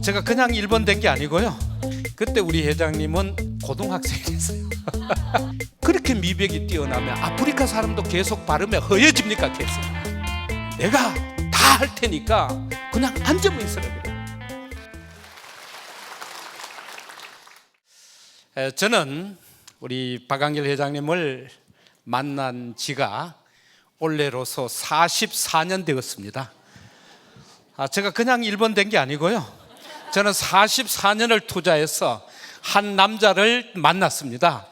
제가 그냥 일본 된 게 아니고요. 그때 우리 회장님은 고등학생이었어요. 그렇게 미백이 뛰어나면 아프리카 사람도 계속 발음에 허해집니까? 계속. 내가 다 할 테니까 그냥 앉으면 있으라 그래. 저는 우리 박한길 회장님을 만난 지가 올해로서 44년 되었습니다. 제가 그냥 일본 된 게 아니고요. 저는 44년을 투자해서 한 남자를 만났습니다.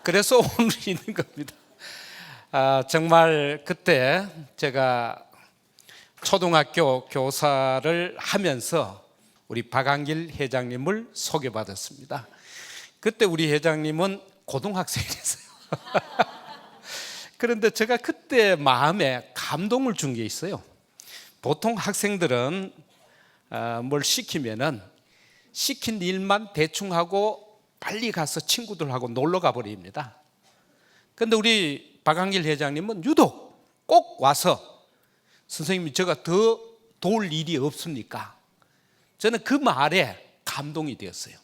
그래서 오늘 있는 겁니다. 정말 그때 제가 초등학교 교사를 하면서 우리 박한길 회장님을 소개받았습니다. 그때 우리 회장님은 고등학생이었어요. 그런데 제가 그때 마음에 감동을 준 게 있어요. 보통 학생들은 뭘 시키면은 시킨 일만 대충 하고 빨리 가서 친구들하고 놀러 가버립니다. 그런데 우리 박한길 회장님은 유독 꼭 와서 선생님이 제가 더 도울 일이 없습니까? 저는 그 말에 감동이 되었어요.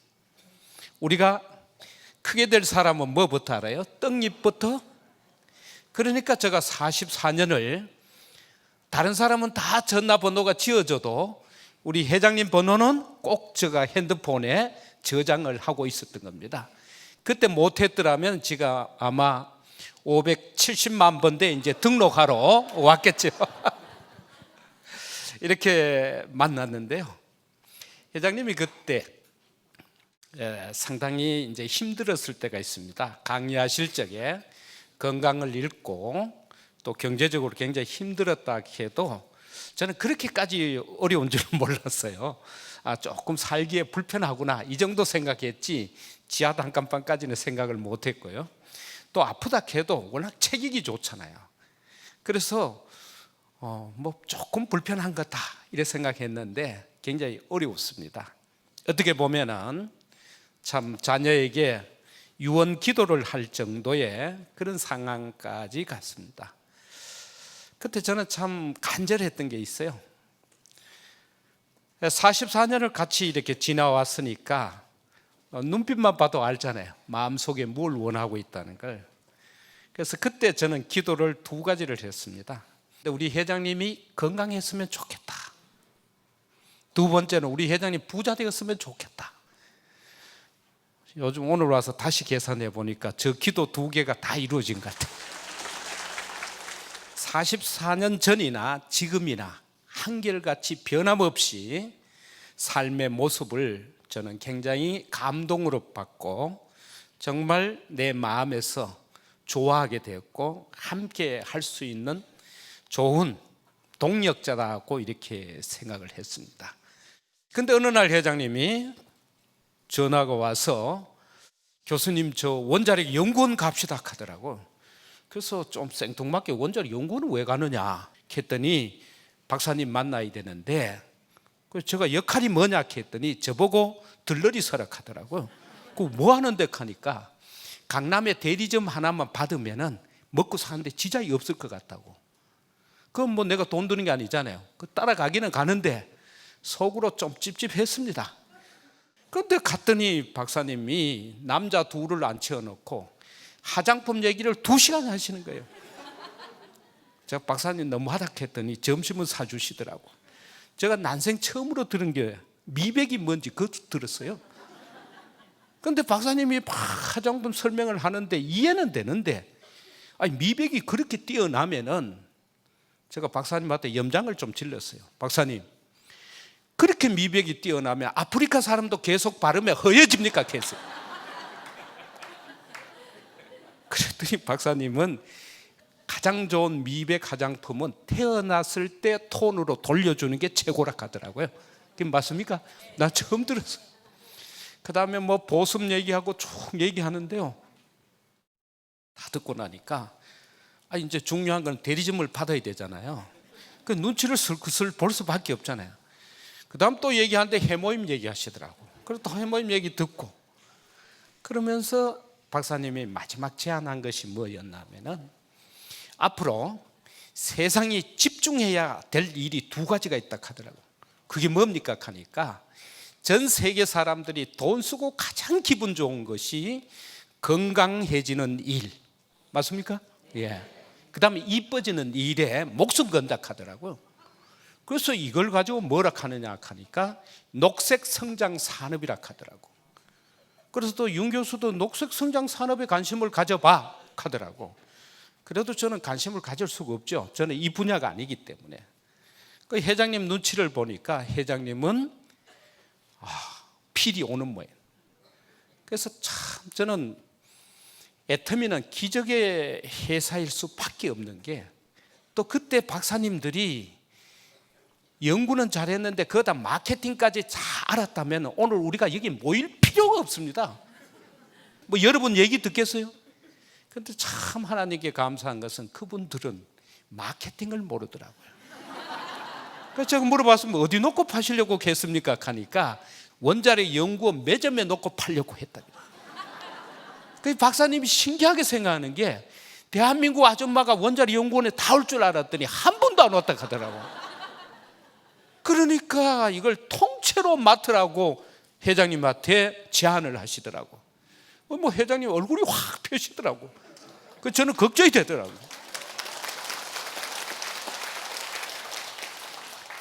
우리가 크게 될 사람은 뭐부터 알아요? 떡잎부터. 그러니까 제가 44년을 다른 사람은 다 전화번호가 지어져도 우리 회장님 번호는 꼭 제가 핸드폰에 저장을 하고 있었던 겁니다. 그때 못했더라면 제가 아마 570만 번대 이제 등록하러 왔겠죠. 이렇게 만났는데요. 회장님이 그때 상당히 이제 힘들었을 때가 있습니다. 강의하실 적에 건강을 잃고 또 경제적으로 굉장히 힘들었다 해도 저는 그렇게까지 어려운 줄은 몰랐어요. 조금 살기에 불편하구나 이 정도 생각했지 지하 단칸방까지는 생각을 못했고요. 또 아프다 해도 워낙 체격이 좋잖아요. 그래서 뭐 조금 불편한 거다 이렇게 생각했는데 굉장히 어려웠습니다. 어떻게 보면은 참 자녀에게 유언 기도를 할 정도의 그런 상황까지 갔습니다. 그때 저는 참 간절했던 게 있어요. 44년을 같이 이렇게 지나왔으니까 눈빛만 봐도 알잖아요. 마음속에 뭘 원하고 있다는 걸. 그래서 그때 저는 기도를 두 가지를 했습니다. 우리 회장님이 건강했으면 좋겠다. 두 번째는 우리 회장님 부자 되었으면 좋겠다. 요즘 오늘 와서 다시 계산해 보니까 저 기도 두 개가 다 이루어진 것 같아요. 44년 전이나 지금이나 한결같이 변함없이 삶의 모습을 저는 굉장히 감동으로 받고 정말 내 마음에서 좋아하게 되었고 함께 할 수 있는 좋은 동력자라고 이렇게 생각을 했습니다. 근데 어느 날 회장님이 전화가 와서 교수님 저 원자력 연구원 갑시다 하더라고. 그래서 좀 생뚱맞게 원자력 연구원은 왜 가느냐 했더니 박사님 만나야 되는데 그래서 제가 역할이 뭐냐 했더니 저보고 들러리 서라 하더라고요. 그거 뭐 하는데 하니까 강남에 대리점 하나만 받으면은 먹고 사는데 지장이 없을 것 같다고. 그건 뭐 내가 돈 드는 게 아니잖아요. 그 따라가기는 가는데 속으로 좀 찝찝했습니다. 그런데 갔더니 박사님이 남자 둘을 앉혀놓고 화장품 얘기를 2시간 하시는 거예요. 제가 박사님 너무 하닥했더니 점심은 사주시더라고. 제가 난생 처음으로 들은 게 미백이 뭔지 그것도 들었어요. 그런데 박사님이 막 화장품 설명을 하는데 이해는 되는데 미백이 그렇게 뛰어나면은 제가 박사님한테 염장을 좀 질렀어요. 박사님 그렇게 미백이 뛰어나면 아프리카 사람도 계속 발음에 허해집니까? 계속. 그랬더니 박사님은 가장 좋은 미백 화장품은 태어났을 때 톤으로 돌려주는 게 최고라 하더라고요. 그게 맞습니까? 나 처음 들었어요. 그 다음에 뭐 보습 얘기하고 쭉 얘기하는데요. 다 듣고 나니까 이제 중요한 건 대리점을 받아야 되잖아요. 그 눈치를 슬슬 볼 수밖에 없잖아요. 그 다음 또 얘기하는데 해모임 얘기하시더라고. 그리고 또 해모임 얘기 듣고 그러면서 박사님이 마지막 제안한 것이 뭐였냐면은 앞으로 세상이 집중해야 될 일이 두 가지가 있다 하더라고요. 그게 뭡니까 하니까 전 세계 사람들이 돈 쓰고 가장 기분 좋은 것이 건강해지는 일, 맞습니까? 예. 그 다음에 이뻐지는 일에 목숨 건다 하더라고요. 그래서 이걸 가지고 뭐라 하느냐 하니까 녹색 성장 산업이라 하더라고. 그래서 또 윤 교수도 녹색 성장 산업에 관심을 가져봐 하더라고. 그래도 저는 관심을 가질 수가 없죠. 저는 이 분야가 아니기 때문에. 그 회장님 눈치를 보니까 회장님은 필이 오는 모양. 그래서 참 저는 애터미는 기적의 회사일 수밖에 없는 게, 또 그때 박사님들이 연구는 잘했는데 그거다 마케팅까지 잘 알았다면 오늘 우리가 여기 모일 필요가 없습니다. 뭐 여러분 얘기 듣겠어요? 그런데 참 하나님께 감사한 것은 그분들은 마케팅을 모르더라고요. 그래서 제가 물어봤으면 어디 놓고 파시려고 했습니까? 하니까 원자력 연구원 매점에 놓고 팔려고 했다. 그 박사님이 신기하게 생각하는 게, 대한민국 아줌마가 원자력 연구원에 다 올 줄 알았더니 한 번도 안 왔다 하더라고. 그러니까 이걸 통째로 맡으라고 회장님한테 제안을 하시더라고. 뭐 회장님 얼굴이 확 펴시더라고. 그 저는 걱정이 되더라고.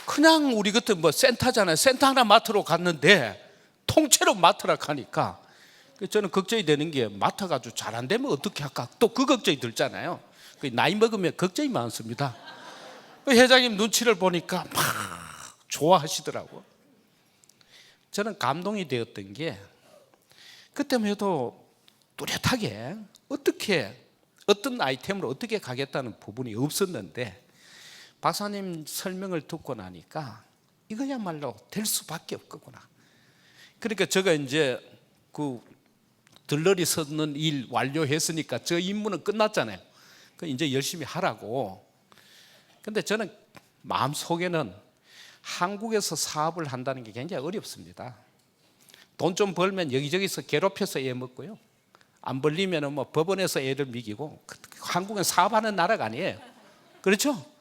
그냥 우리 같은 뭐 센터잖아요. 센터 하나 맡으러 갔는데 통째로 맡으라 하니까 저는 걱정이 되는 게, 맡아가지고 잘 안 되면 어떻게 할까? 또 그 걱정이 들잖아요. 나이 먹으면 걱정이 많습니다. 회장님 눈치를 보니까 막 좋아하시더라고. 저는 감동이 되었던 게, 그때만 해도 뚜렷하게 어떤 아이템으로 어떻게 가겠다는 부분이 없었는데, 박사님 설명을 듣고 나니까 이거야말로 될 수밖에 없겠구나. 그러니까 제가 이제 그 들러리 섰는 일 완료했으니까 저 임무는 끝났잖아요. 이제 열심히 하라고. 근데 저는 마음속에는 한국에서 사업을 한다는 게 굉장히 어렵습니다. 돈 좀 벌면 여기저기서 괴롭혀서 애 먹고요. 안 벌리면 뭐 법원에서 애를 미기고. 한국은 사업하는 나라가 아니에요. 그렇죠?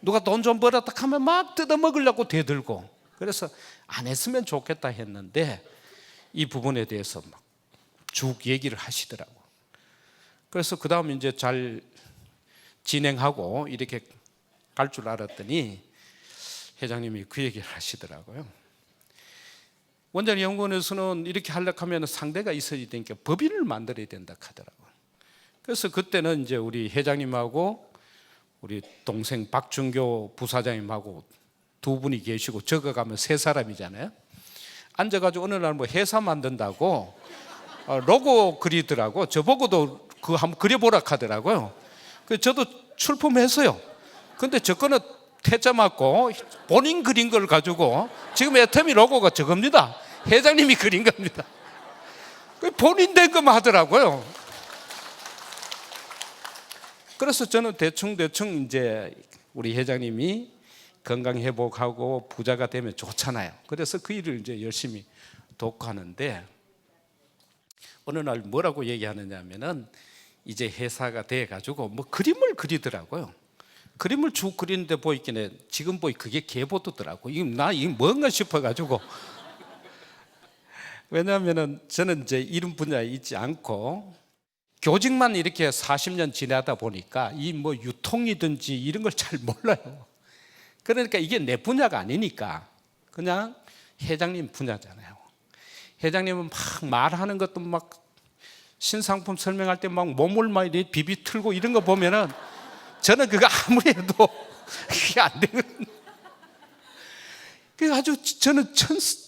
누가 돈 좀 벌었다 하면 막 뜯어먹으려고 대들고. 그래서 안 했으면 좋겠다 했는데 이 부분에 대해서 막 쭉 얘기를 하시더라고. 그래서 그 다음 이제 잘 진행하고 이렇게 갈 줄 알았더니 회장님이 그 얘기를 하시더라고요. 원자력 연구원에서는 이렇게 하려고 하면 상대가 있어야 되니까 법인을 만들어야 된다 하더라고요. 그래서 그때는 이제 우리 회장님하고 우리 동생 박준교 부사장님하고 두 분이 계시고, 적어가면 세 사람이잖아요. 앉아가지고 어느 날 뭐 회사 만든다고 로고 그리더라고. 저보고도 그거 한번 그려보라 하더라고요. 그래서 저도 출품했어요. 근데 저 거는 태자 맞고 본인 그린 걸 가지고, 지금 애터미 로고가 저겁니다. 회장님이 그린 겁니다. 본인 된 것만 하더라고요. 그래서 저는 대충 이제 우리 회장님이 건강 회복하고 부자가 되면 좋잖아요. 그래서 그 일을 이제 열심히 돕고 하는데, 어느 날 뭐라고 얘기하느냐면은 이제 회사가 돼 가지고 뭐 그림을 그리더라고요. 그림을 쭉 그리는데 보이기는 지금 보이 그게 개보도더라고. 이게 뭔가 싶어가지고. 왜냐하면은 저는 이제 이런 분야에 있지 않고 교직만 이렇게 40년 지나다 보니까 이 뭐 유통이든지 이런 걸 잘 몰라요. 그러니까 이게 내 분야가 아니니까 그냥 회장님 분야잖아요. 회장님은 막 말하는 것도 막 신상품 설명할 때 막 몸을 막 비비 틀고 이런 거 보면은 저는 그거 아무리 해도 그게 안 되거든요. 아주 저는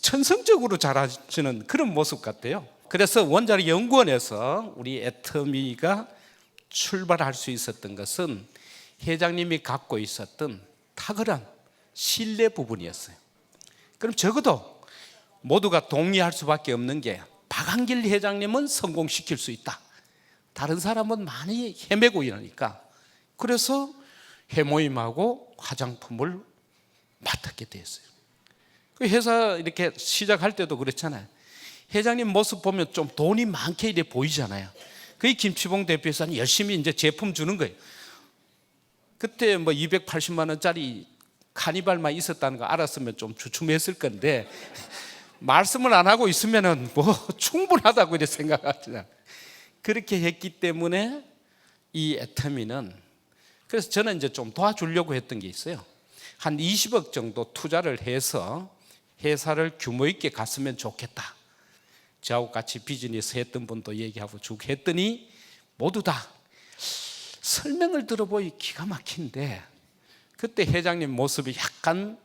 천성적으로 잘하시는 그런 모습 같아요. 그래서 원자력 연구원에서 우리 애터미가 출발할 수 있었던 것은 회장님이 갖고 있었던 탁월한 신뢰 부분이었어요. 그럼 적어도 모두가 동의할 수밖에 없는 게, 박한길 회장님은 성공시킬 수 있다. 다른 사람은 많이 헤매고 이러니까. 그래서 회모임하고 화장품을 맡게 됐어요. 그 회사 이렇게 시작할 때도 그렇잖아요. 회장님 모습 보면 좀 돈이 많게 이래 보이잖아요. 그게 김치봉 대표에서는 열심히 이제 제품 주는 거예요. 그때 뭐 280만 원짜리 카니발만 있었다는 거 알았으면 좀 주춤했을 건데, 말씀을 안 하고 있으면은 뭐 충분하다고 이렇게 생각하잖아. 그렇게 했기 때문에 이 애터미는, 그래서 저는 이제 좀 도와주려고 했던 게 있어요. 한 20억 정도 투자를 해서 회사를 규모 있게 갔으면 좋겠다. 저하고 같이 비즈니스 했던 분도 얘기하고 쭉 했더니 모두 다 설명을 들어보니 기가 막힌데, 그때 회장님 모습이 약간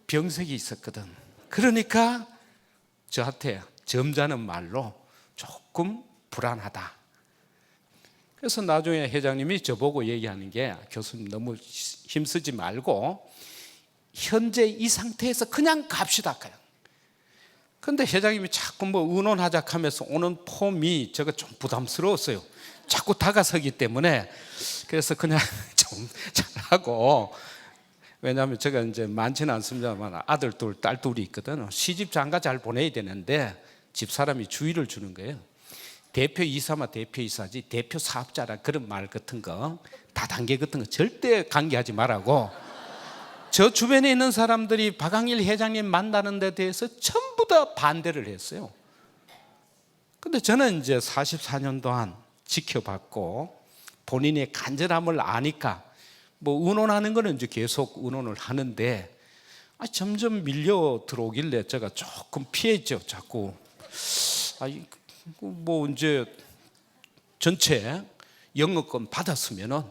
병색이 있었거든. 그러니까 저한테 점잖은 말로 조금 불안하다. 그래서 나중에 회장님이 저보고 얘기하는 게, 교수님 너무 힘쓰지 말고 현재 이 상태에서 그냥 갑시다. 근데 회장님이 자꾸 뭐 의논하자 하면서 오는 폼이 제가 좀 부담스러웠어요. 자꾸 다가서기 때문에. 그래서 그냥 좀 잘하고, 왜냐하면 제가 이제 많지는 않습니다만 아들 둘, 딸 둘이 있거든요. 시집 장가 잘 보내야 되는데 집사람이 주의를 주는 거예요. 대표이사만 대표이사지 대표 사업자라 그런 말 같은 거, 다단계 같은 거 절대 관계하지 말라고. 저 주변에 있는 사람들이 박항일 회장님 만나는 데 대해서 전부 다 반대를 했어요. 근데 저는 이제 44년 동안 지켜봤고 본인의 간절함을 아니까 뭐 의논하는 거는 이제 계속 의논을 하는데, 점점 밀려 들어오길래 제가 조금 피했죠. 자꾸 뭐 이제 전체 영업권 받았으면은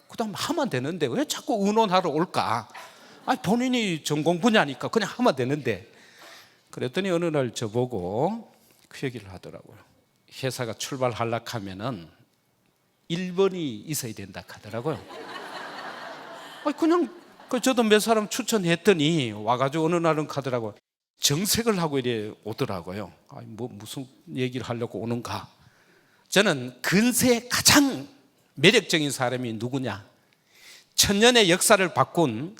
그다음 하면 되는데 왜 자꾸 의논하러 올까? 본인이 전공 분야니까 그냥 하면 되는데. 그랬더니 어느 날 저보고 그 얘기를 하더라고요. 회사가 출발하려고 하면은 1번이 있어야 된다 하더라고요. 그냥 저도 몇 사람 추천했더니 와가지고 어느 날은 가더라고요. 정색을 하고 이래 오더라고요. 뭐 무슨 얘기를 하려고 오는가. 저는 근세에 가장 매력적인 사람이 누구냐, 천년의 역사를 바꾼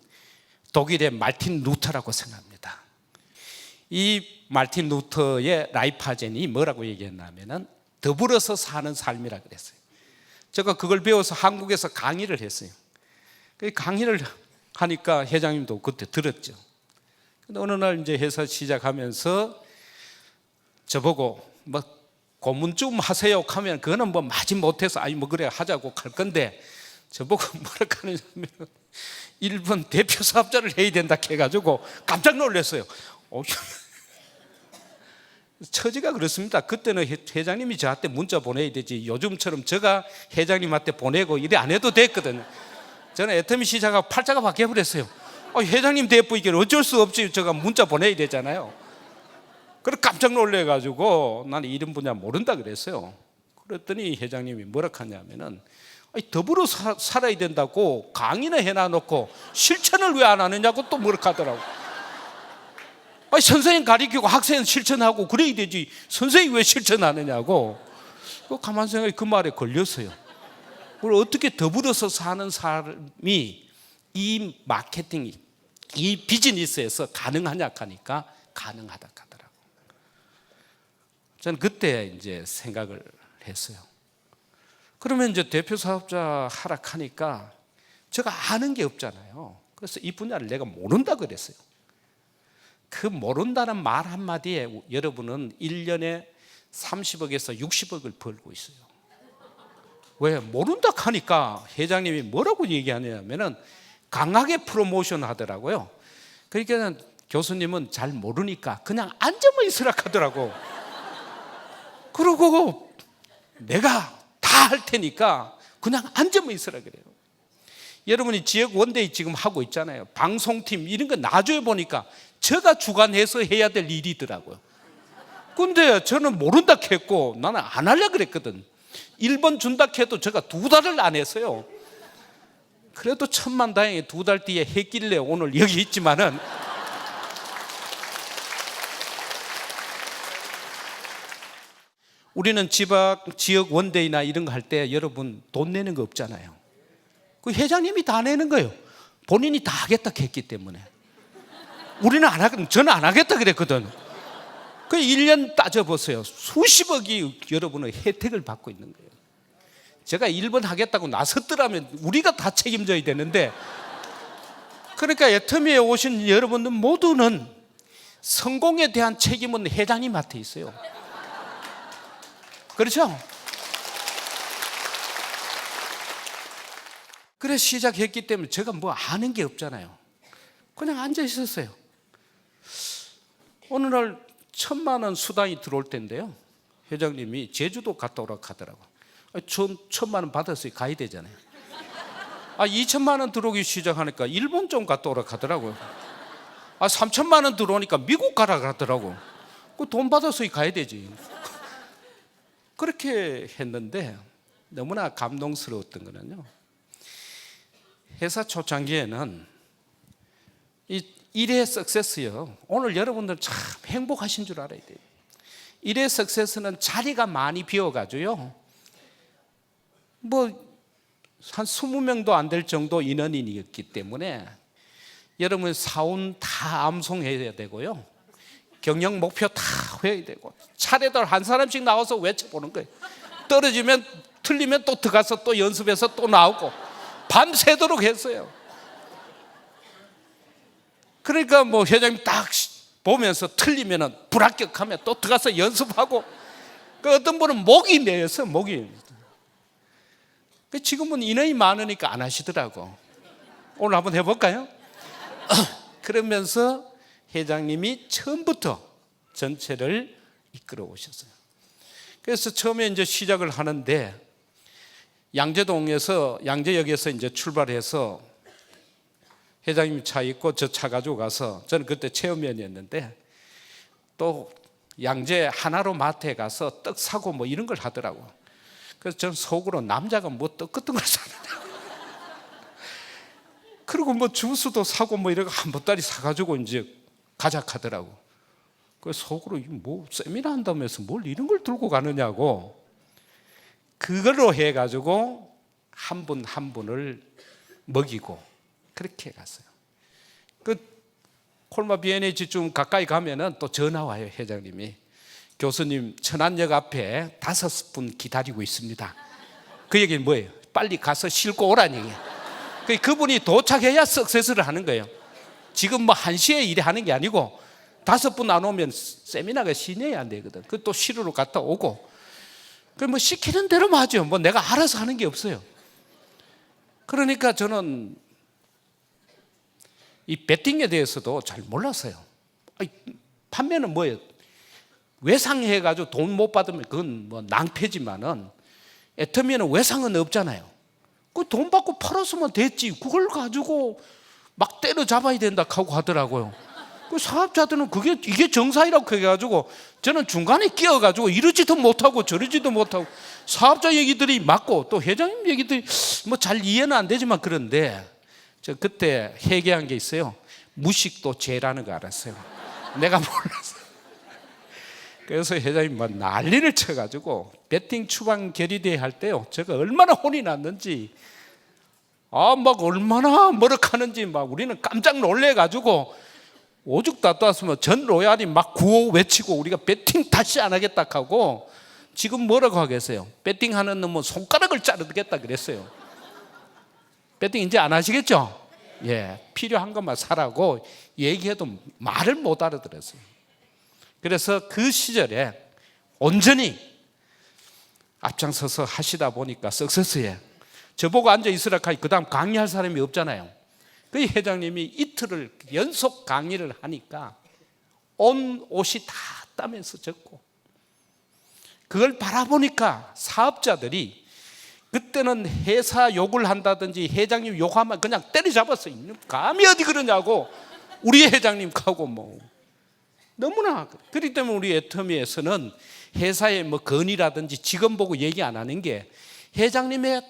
독일의 마르틴 루터라고 생각합니다. 이 마르틴 루터의 라이파젠이 뭐라고 얘기했냐면은 더불어서 사는 삶이라 그랬어요. 제가 그걸 배워서 한국에서 강의를 했어요. 그 강의를 하니까 회장님도 그때 들었죠. 근데 어느 날 이제 회사 시작하면서 저보고 뭐 고문 좀 하세요 하면 그거는 뭐 마지 못해서 뭐 그래 하자고 할 건데, 저보고 뭐라 하느냐면 1번 대표 사업자를 해야 된다 해가지고 깜짝 놀랐어요. 처지가 그렇습니다. 그때는 회장님이 저한테 문자 보내야 되지 요즘처럼 제가 회장님한테 보내고 이래 안 해도 됐거든요. 저는 애터미 시작하고 팔자가 바뀌어버렸어요. 회장님 대표이기는 어쩔 수 없지, 제가 문자 보내야 되잖아요. 그래서 깜짝 놀래가지고 나는 이런 분야 모른다 그랬어요. 그랬더니 회장님이 뭐라 하냐면은 더불어 살아야 된다고 강의는 해놔놓고 실천을 왜 안 하느냐고 또 뭐라 하더라고. 선생님 가르치고 학생은 실천하고 그래야 되지 선생님이 왜 실천 안 하느냐고. 가만히 생각해 그 말에 걸렸어요. 그리고 어떻게 더불어서 사는 사람이 이 마케팅, 이 비즈니스에서 가능하냐 하니까 가능하다 하더라고. 저는 그때 이제 생각을 했어요. 그러면 이제 대표 사업자 하락하니까 제가 아는 게 없잖아요. 그래서 이 분야를 내가 모른다 그랬어요. 그 모른다는 말 한마디에 여러분은 1년에 30억에서 60억을 벌고 있어요. 왜? 모른다 하니까 회장님이 뭐라고 얘기하냐면은 강하게 프로모션 하더라고요. 그러니까 교수님은 잘 모르니까 그냥 앉아만 있으라 하더라고. 그러고 내가 다 할 테니까 그냥 앉아만 있으라 그래요. 여러분이 지역 원데이 지금 하고 있잖아요. 방송팀 이런 거 나중에 보니까 제가 주관해서 해야 될 일이더라고요. 근데 저는 모른다 했고 나는 안 하려고 그랬거든. 1번 준다 해도 제가 2달을 안 했어요. 그래도 천만다행히 2달 뒤에 했길래 오늘 여기 있지만은 우리는 지역 원데이나 이런 거 할 때 여러분 돈 내는 거 없잖아요. 그 회장님이 다 내는 거예요. 본인이 다 하겠다 했기 때문에. 우리는 안 하거든. 저는 안 하겠다 그랬거든. 그 1년 따져보세요. 수십억이 여러분의 혜택을 받고 있는 거예요. 제가 1번 하겠다고 나섰더라면 우리가 다 책임져야 되는데, 그러니까 애터미에 오신 여러분들 모두는 성공에 대한 책임은 회장님한테 있어요. 그렇죠? 그래서 시작했기 때문에 제가 뭐 아는 게 없잖아요. 그냥 앉아 있었어요. 어느 날 1,000만 원 수당이 들어올 때인데요, 회장님이 제주도 갔다 오라고 하더라고요. 전 1,000만 원 받았어요. 가야 되잖아요. 2,000만 원 들어오기 시작하니까 일본 좀 갔다 오라고 하더라고요. 3,000만 원 들어오니까 미국 가라고 하더라고요. 그 돈 받아서 가야 되지. 그렇게 했는데 너무나 감동스러웠던 거는요, 회사 초창기에는 이 일의 석세스요, 오늘 여러분들 참 행복하신 줄 알아야 돼요. 일의 석세스는 자리가 많이 비어가지고요, 뭐 한 20명도 안 될 정도 인원이었기 때문에 여러분 사원 다 암송해야 되고요, 경영 목표 다 해야 되고, 차례들 한 사람씩 나와서 외쳐보는 거예요. 떨어지면 틀리면 또 들어가서 또 연습해서 또 나오고 밤새도록 했어요. 그러니까 뭐 회장님 딱 보면서 틀리면 불합격하면 또 들어가서 연습하고, 그 어떤 분은 목이 내서 목이. 지금은 인원이 많으니까 안 하시더라고. 오늘 한번 해볼까요? 그러면서 회장님이 처음부터 전체를 이끌어 오셨어요. 그래서 처음에 이제 시작을 하는데 양재역에서 이제 출발해서 회장님 차 있고 저 차 가지고 가서, 저는 그때 체험위원이었는데 또 양재 하나로 마트에 가서 떡 사고 뭐 이런 걸 하더라고. 그래서 저는 속으로 남자가 뭐 떡 같은 걸 사느냐고. 그리고 뭐 주스도 사고 뭐 이러고 한 보따리 사가지고 이제 가자 하더라고. 그래서 속으로 뭐 세미나 한다면서 뭘 이런 걸 들고 가느냐고. 그걸로 해가지고 한 분 한 분을 먹이고 그렇게 갔어요. 그 콜마 B&H 좀 가까이 가면은 또 전화 와요. 회장님이, 교수님 천안역 앞에 5분 기다리고 있습니다. 그 얘기는 뭐예요? 빨리 가서 싣고 오라는 얘기예요. 그분이 도착해야 석세스를 하는 거예요. 지금 뭐 1시에 일에 하는 게 아니고 5분 안 오면 세미나가 진행이 안 되거든. 그 또 실으로 갔다 오고, 그 뭐 시키는 대로만 하죠. 뭐 내가 알아서 하는 게 없어요. 그러니까 저는 이 배팅에 대해서도 잘 몰랐어요. 판매는 뭐예요? 외상해가지고 돈 못 받으면 그건 뭐 낭패지만은, 애터미는 외상은 없잖아요. 그 돈 받고 팔았으면 됐지, 그걸 가지고 막 때려잡아야 된다 하고 하더라고요. 그 사업자들은 이게 정상이라고 해가지고, 저는 중간에 끼어가지고 이러지도 못하고 저러지도 못하고, 사업자 얘기들이 맞고 또 회장님 얘기들이 뭐 잘 이해는 안 되지만, 그런데 저 그때 회개한 게 있어요. 무식도 죄라는 거 알았어요. 내가 몰랐어요. 그래서 회장님 막 난리를 쳐가지고 배팅 추방 결의대회 할 때요, 제가 얼마나 혼이 났는지, 막 얼마나 머럭하는지 막 우리는 깜짝 놀래가지고 오죽 다투었으면 전 로얄이 막 구호 외치고 우리가 배팅 다시 안 하겠다 하고, 지금 뭐라고 하겠어요? 배팅하는 놈은 손가락을 자르겠다 그랬어요. 배팅 이제 안 하시겠죠? 예, 필요한 것만 사라고 얘기해도 말을 못 알아들었어요. 그래서 그 시절에 온전히 앞장서서 하시다 보니까 석세스에 저보고 앉아 있으라 하니 그 다음 강의할 사람이 없잖아요. 그 회장님이 이틀을 연속 강의를 하니까 온 옷이 다 땀에서 젖고, 그걸 바라보니까 사업자들이, 그때는 회사 욕을 한다든지 회장님 욕하면 그냥 때려잡았어요. 감히 어디 그러냐고 우리 회장님하고 뭐 너무나. 그렇기 때문에 우리 애터미에서는 회사의 뭐 건의라든지 직원 보고 얘기 안 하는 게, 회장님의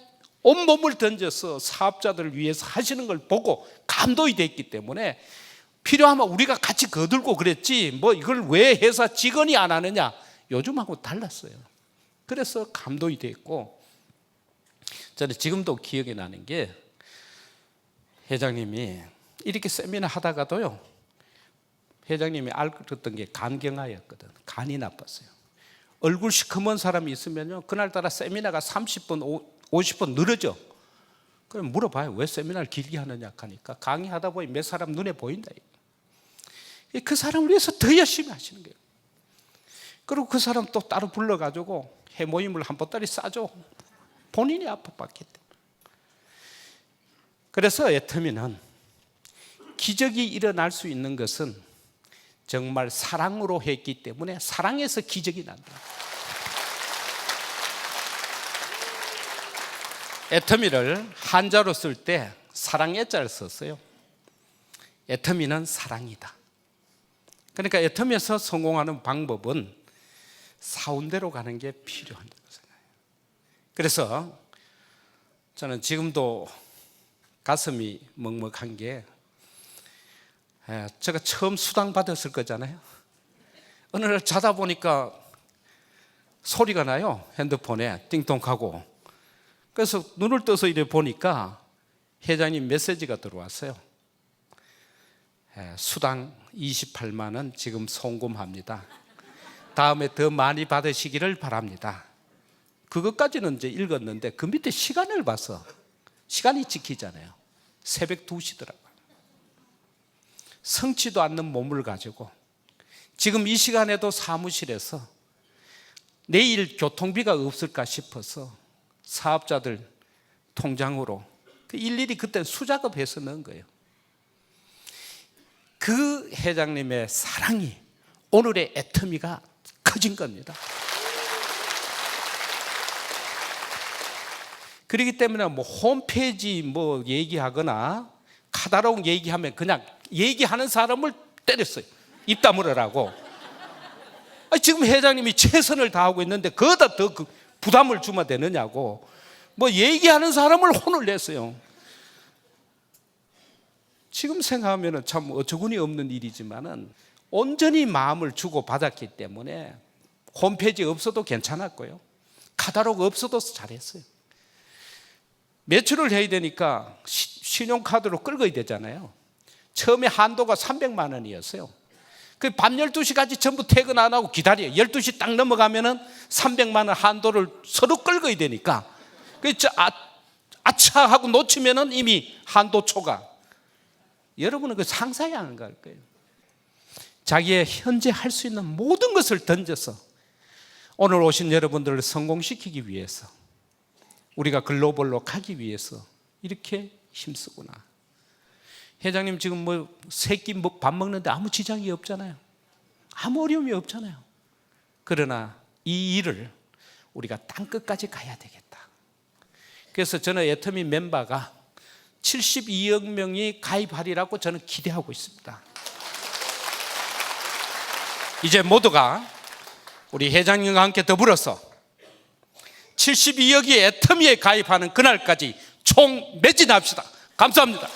온몸을 던져서 사업자들을 위해서 하시는 걸 보고 감동이 됐기 때문에 필요하면 우리가 같이 거들고 그랬지, 뭐 이걸 왜 회사 직원이 안 하느냐, 요즘하고 달랐어요. 그래서 감동이 됐고, 저는 지금도 기억이 나는 게, 회장님이 이렇게 세미나 하다가도요, 회장님이 알았던 게 간경화였거든. 간이 나빴어요. 얼굴 시커먼 사람이 있으면요, 그날따라 세미나가 30분 50분 늘어져. 그럼 물어봐요. 왜 세미나를 길게 하느냐 하니까, 강의하다 보니 몇 사람 눈에 보인다. 그 사람을 위해서 더 열심히 하시는 거예요. 그리고 그 사람 또 따로 불러가지고 해모임을 한 보따리 싸줘. 본인이 아파봤기 때문에. 그래서 애터미는 기적이 일어날 수 있는 것은 정말 사랑으로 했기 때문에 사랑에서 기적이 난다. 애터미를 한자로 쓸 때 사랑애자를 썼어요. 애터미는 사랑이다. 그러니까 애터미에서 성공하는 방법은 사운대로 가는 게 필요하다고 생각해요. 그래서 저는 지금도 가슴이 먹먹한 게, 제가 처음 수당 받았을 거잖아요. 어느 날 자다 보니까 소리가 나요. 핸드폰에 띵동하고. 그래서 눈을 떠서 이래 보니까 회장님 메시지가 들어왔어요. 수당 28만 원 지금 송금합니다. 다음에 더 많이 받으시기를 바랍니다. 그것까지는 이제 읽었는데 그 밑에 시간을 봐서, 시간이 지키잖아요. 새벽 2시더라고요. 성치도 않는 몸을 가지고 지금 이 시간에도 사무실에서 내일 교통비가 없을까 싶어서 사업자들 통장으로 일일이 그때 수작업해서 넣은 거예요. 그 회장님의 사랑이 오늘의 애터미가 커진 겁니다. 그렇기 때문에 뭐 홈페이지 뭐 얘기하거나 카다로그 얘기하면 그냥 얘기하는 사람을 때렸어요. 입 다물으라고. 지금 회장님이 최선을 다하고 있는데 그거다 더 부담을 주면 되느냐고 뭐 얘기하는 사람을 혼을 냈어요. 지금 생각하면 참 어처구니 없는 일이지만은 온전히 마음을 주고 받았기 때문에 홈페이지 없어도 괜찮았고요. 카다로그 없어도 잘했어요. 매출을 해야 되니까 신용카드로 끌어야 되잖아요. 처음에 한도가 300만 원이었어요. 그 밤 12시까지 전부 퇴근 안 하고 기다려요. 12시 딱 넘어가면은 300만 원 한도를 서로 끌어야 되니까. 아차 하고 놓치면은 이미 한도 초과. 여러분은 그 상상이 안 갈 거예요. 자기의 현재 할 수 있는 모든 것을 던져서 오늘 오신 여러분들을 성공시키기 위해서, 우리가 글로벌로 가기 위해서 이렇게 힘쓰구나. 회장님 지금 뭐 세끼 밥 먹는데 아무 지장이 없잖아요. 아무 어려움이 없잖아요. 그러나 이 일을 우리가 땅끝까지 가야 되겠다. 그래서 저는 애터미 멤버가 72억 명이 가입하리라고 저는 기대하고 있습니다. 이제 모두가 우리 회장님과 함께 더불어서 72억이 애터미에 가입하는 그날까지 총 매진합시다. 감사합니다.